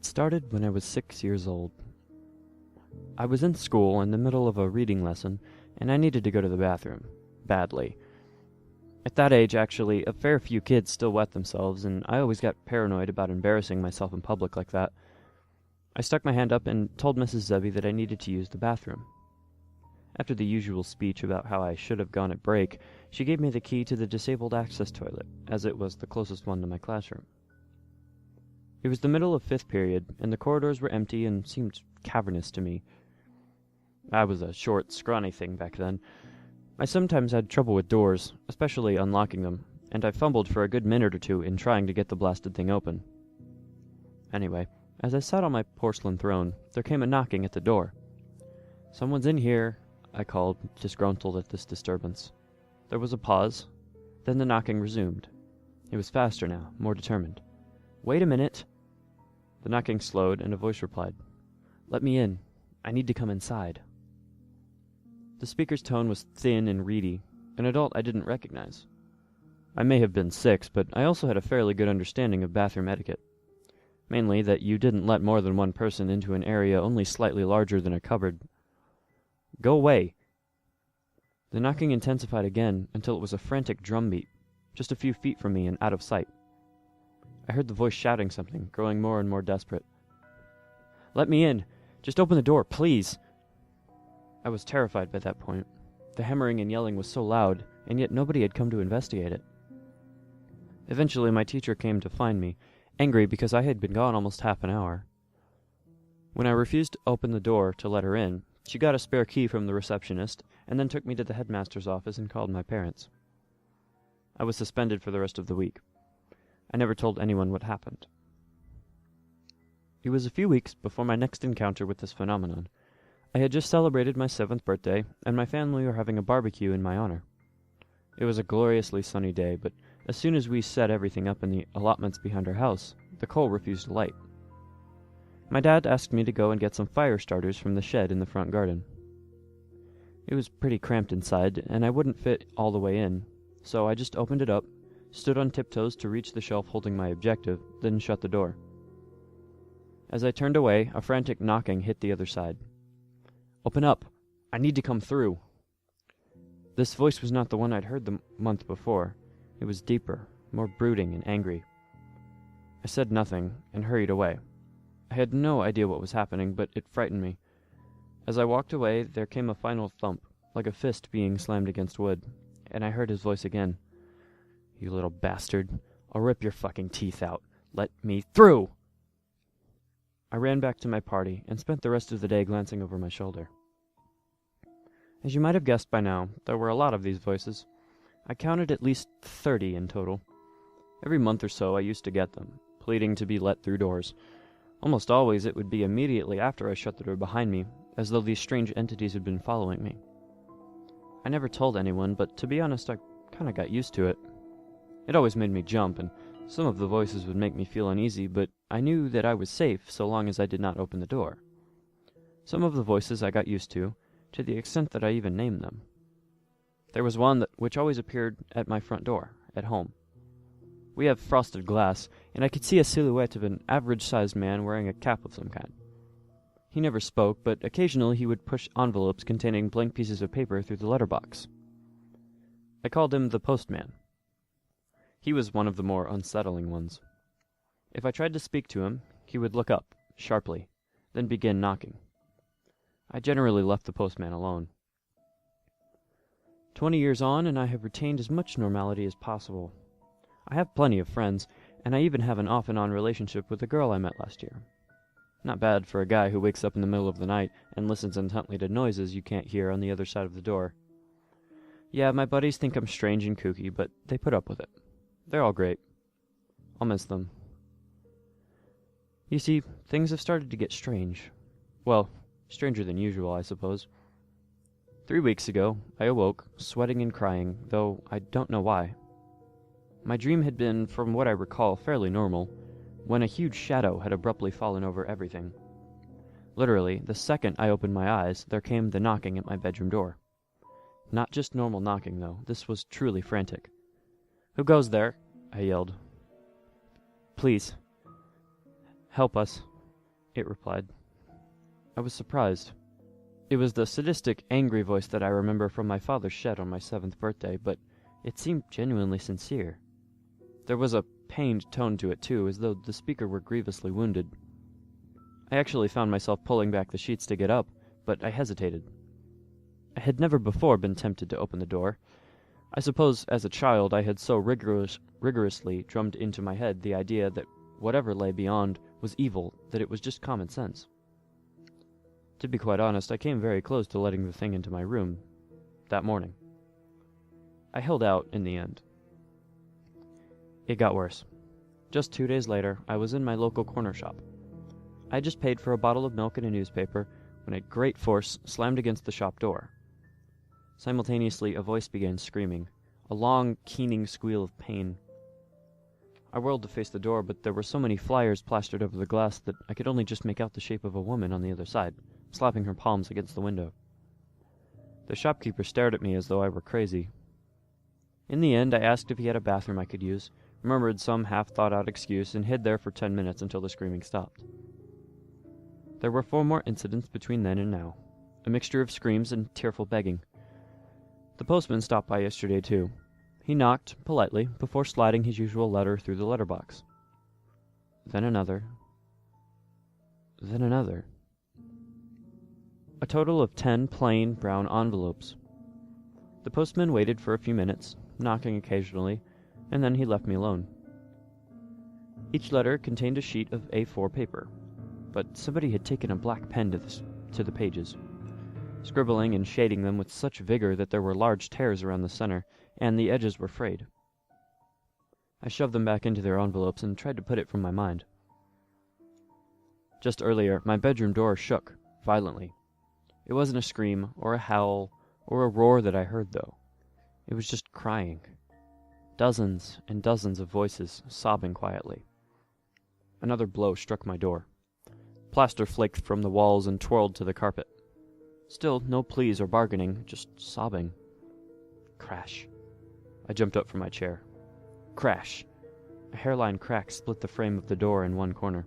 It started when I was 6 years old. I was in school in the middle of a reading lesson, and I needed to go to the bathroom. Badly. At that age, actually, a fair few kids still wet themselves, and I always got paranoid about embarrassing myself in public like that. I stuck my hand up and told Mrs. Zebby that I needed to use the bathroom. After the usual speech about how I should have gone at break, she gave me the key to the disabled access toilet, as it was the closest one to my classroom. It was the middle of fifth period, and the corridors were empty and seemed cavernous to me. I was a short, scrawny thing back then. I sometimes had trouble with doors, especially unlocking them, and I fumbled for a good minute or two in trying to get the blasted thing open. Anyway, as I sat on my porcelain throne, there came a knocking at the door. "Someone's in here," I called, disgruntled at this disturbance. There was a pause. Then the knocking resumed. It was faster now, more determined. "Wait a minute." The knocking slowed, and a voice replied, "Let me in. I need to come inside." The speaker's tone was thin and reedy, an adult I didn't recognize. I may have been 6, but I also had a fairly good understanding of bathroom etiquette. Mainly that you didn't let more than one person into an area only slightly larger than a cupboard. "Go away!" The knocking intensified again until it was a frantic drumbeat, just a few feet from me and out of sight. I heard the voice shouting something, growing more and more desperate. "Let me in! Just open the door, please!" I was terrified by that point. The hammering and yelling was so loud, and yet nobody had come to investigate it. Eventually my teacher came to find me, angry because I had been gone almost half an hour. When I refused to open the door to let her in, she got a spare key from the receptionist, and then took me to the headmaster's office and called my parents. I was suspended for the rest of the week. I never told anyone what happened. It was a few weeks before my next encounter with this phenomenon. I had just celebrated my 7th birthday, and my family were having a barbecue in my honor. It was a gloriously sunny day, but as soon as we set everything up in the allotments behind our house, the coal refused to light. My dad asked me to go and get some fire starters from the shed in the front garden. It was pretty cramped inside, and I wouldn't fit all the way in, so I just opened it up, stood on tiptoes to reach the shelf holding my objective, then shut the door. As I turned away, a frantic knocking hit the other side. "Open up! I need to come through!" This voice was not the one I'd heard the month before. It was deeper, more brooding and angry. I said nothing, and hurried away. I had no idea what was happening, but it frightened me. As I walked away, there came a final thump, like a fist being slammed against wood, and I heard his voice again. "You little bastard. I'll rip your fucking teeth out. Let me through!" I ran back to my party, and spent the rest of the day glancing over my shoulder. As you might have guessed by now, there were a lot of these voices. I counted at least 30 in total. Every month or so I used to get them, pleading to be let through doors. Almost always it would be immediately after I shut the door behind me, as though these strange entities had been following me. I never told anyone, but to be honest, I kinda got used to it. It always made me jump, and some of the voices would make me feel uneasy, but I knew that I was safe so long as I did not open the door. Some of the voices I got used to the extent that I even named them. There was one which always appeared at my front door, at home. We have frosted glass, and I could see a silhouette of an average-sized man wearing a cap of some kind. He never spoke, but occasionally he would push envelopes containing blank pieces of paper through the letterbox. I called him the postman. He was one of the more unsettling ones. If I tried to speak to him, he would look up, sharply, then begin knocking. I generally left the postman alone. 20 years on, and I have retained as much normality as possible. I have plenty of friends, and I even have an off-and-on relationship with a girl I met last year. Not bad for a guy who wakes up in the middle of the night and listens intently to noises you can't hear on the other side of the door. Yeah, my buddies think I'm strange and kooky, but they put up with it. They're all great. I'll miss them. You see, things have started to get strange. Well, stranger than usual, I suppose. 3 weeks ago, I awoke, sweating and crying, though I don't know why. My dream had been, from what I recall, fairly normal, when a huge shadow had abruptly fallen over everything. Literally, the second I opened my eyes, there came the knocking at my bedroom door. Not just normal knocking, though. This was truly frantic. "Who goes there?" I yelled. "Please. Help us." it replied. I was surprised. It was the sadistic, angry voice that I remember from my father's shed on my 7th birthday, but it seemed genuinely sincere. There was a pained tone to it, too, as though the speaker were grievously wounded. I actually found myself pulling back the sheets to get up, but I hesitated. I had never before been tempted to open the door. I suppose as a child I had so rigorously drummed into my head the idea that whatever lay beyond was evil that it was just common sense. To be quite honest, I came very close to letting the thing into my room that morning. I held out in the end. It got worse. Just 2 days later, I was in my local corner shop. I had just paid for a bottle of milk and a newspaper when a great force slammed against the shop door. Simultaneously, a voice began screaming, a long, keening squeal of pain. I whirled to face the door, but there were so many flyers plastered over the glass that I could only just make out the shape of a woman on the other side, slapping her palms against the window. The shopkeeper stared at me as though I were crazy. In the end, I asked if he had a bathroom I could use, murmured some half-thought-out excuse, and hid there for 10 minutes until the screaming stopped. There were 4 more incidents between then and now, a mixture of screams and tearful begging. The postman stopped by yesterday, too. He knocked, politely, before sliding his usual letter through the letterbox. Then another. Then another. A total of 10 plain, brown envelopes. The postman waited for a few minutes, knocking occasionally, and then he left me alone. Each letter contained a sheet of A4 paper, but somebody had taken a black pen to the pages, scribbling and shading them with such vigor that there were large tears around the center, and the edges were frayed. I shoved them back into their envelopes and tried to put it from my mind. Just earlier, my bedroom door shook, violently. It wasn't a scream, or a howl, or a roar that I heard, though. It was just crying. Dozens and dozens of voices sobbing quietly. Another blow struck my door. Plaster flaked from the walls and twirled to the carpet. Still, no pleas or bargaining, just sobbing. Crash. I jumped up from my chair. Crash. A hairline crack split the frame of the door in one corner.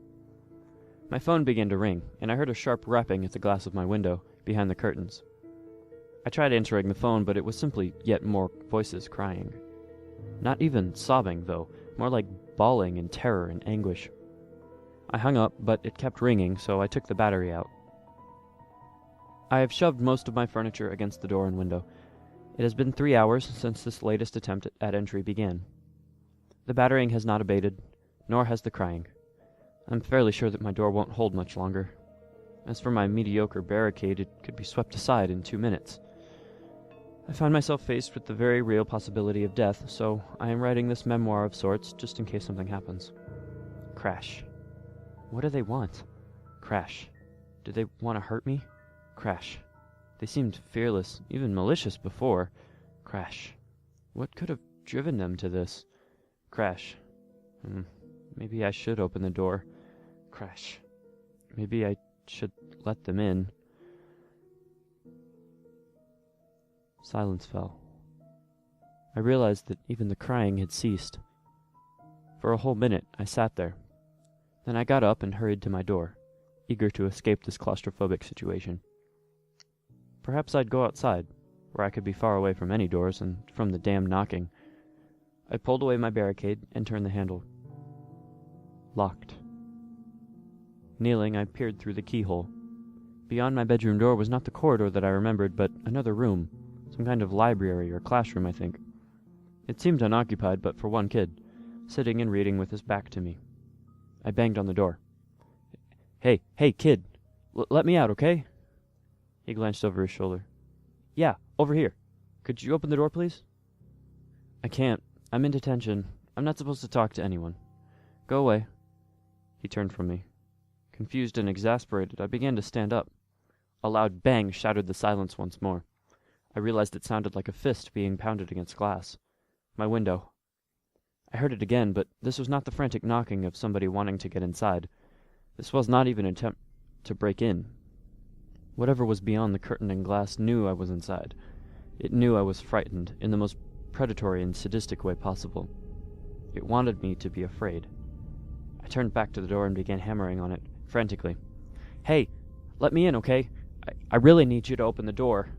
My phone began to ring, and I heard a sharp rapping at the glass of my window, behind the curtains. I tried answering the phone, but it was simply yet more voices crying. Not even sobbing, though, more like bawling in terror and anguish. I hung up, but it kept ringing, so I took the battery out. I have shoved most of my furniture against the door and window. It has been 3 hours since this latest attempt at entry began. The battering has not abated, nor has the crying. I'm fairly sure that my door won't hold much longer. As for my mediocre barricade, it could be swept aside in 2 minutes. I find myself faced with the very real possibility of death, so I am writing this memoir of sorts just in case something happens. Crash. What do they want? Crash. Do they want to hurt me? Crash. They seemed fearless, even malicious before. Crash. What could have driven them to this? Crash. Maybe I should open the door. Crash. Maybe I should let them in. Silence fell. I realized that even the crying had ceased. For a whole minute, I sat there. Then I got up and hurried to my door, eager to escape this claustrophobic situation. Perhaps I'd go outside, where I could be far away from any doors and from the damn knocking. I pulled away my barricade and turned the handle. Locked. Kneeling, I peered through the keyhole. Beyond my bedroom door was not the corridor that I remembered, but another room. Some kind of library or classroom, I think. It seemed unoccupied but for one kid, sitting and reading with his back to me. I banged on the door. Hey, kid, let me out, okay? He glanced over his shoulder. Yeah, over here. Could you open the door, please? I can't. I'm in detention. I'm not supposed to talk to anyone. Go away. He turned from me. Confused and exasperated, I began to stand up. A loud bang shattered the silence once more. I realized it sounded like a fist being pounded against glass. My window. I heard it again, but this was not the frantic knocking of somebody wanting to get inside. This was not even an attempt to break in. Whatever was beyond the curtain and glass knew I was inside. It knew I was frightened, in the most predatory and sadistic way possible. It wanted me to be afraid. I turned back to the door and began hammering on it, frantically. Hey, let me in, okay? I really need you to open the door.